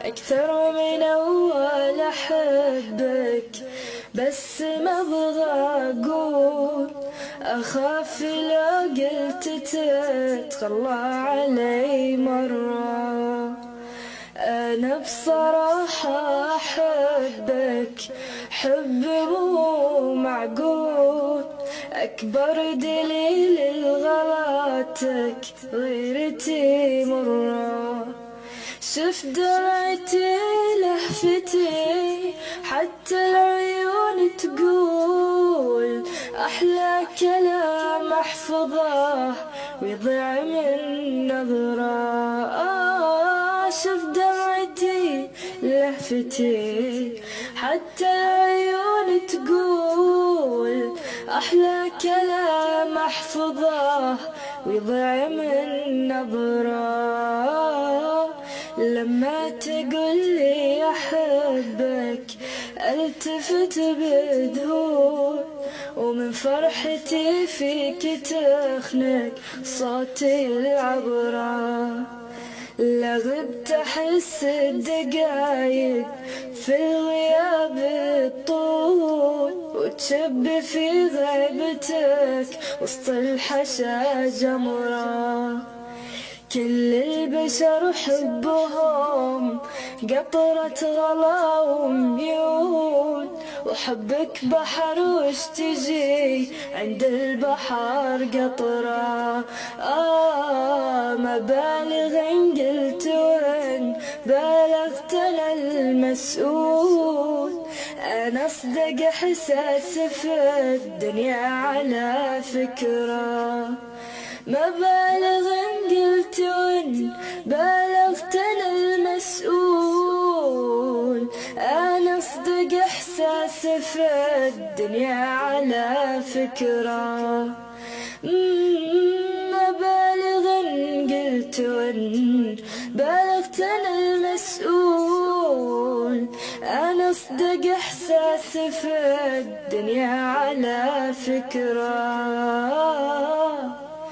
أكثر من أول أحبك، بس ما أبغى أقول، أخاف لو قلت تتخلى علي مرة. أنا بصراحة أحبك حب مو معقول، أكبر دليل لغلاتك غيرتي مرة. شوف دمعتي لهفتي حتى العيون تقول، أحلى كلام أحفظه ويضيع من نظرة. شوف دمعتي لهفتي حتى العيون تقول، أحلى كلام أحفظه ويضيع من نظرة. لما تقولي أحبك التفت بذهول، ومن فرحتي فيك تخنق صوتي العبرة. لا غبت أحس الدقايق في الغياب الطول، وتشب في غيبتك وسط الحشا جمرة. كل البشر حبهم قطرة غلا وميول، وحبك بحر وش تجي عند البحر قطرة. ما بالغ إن قلت وإن بالغت أنا المسؤول، أنا أصدق إحساس في الدنيا على فكرة. ما بالغ إن قلت وإن بالغت أنا المسؤول، أنا أصدق إحساس في الدنيا على فكرة. ما بالغ إن قلت وإن بالغت أنا المسؤول، أنا أصدق إحساس في الدنيا على فكرة.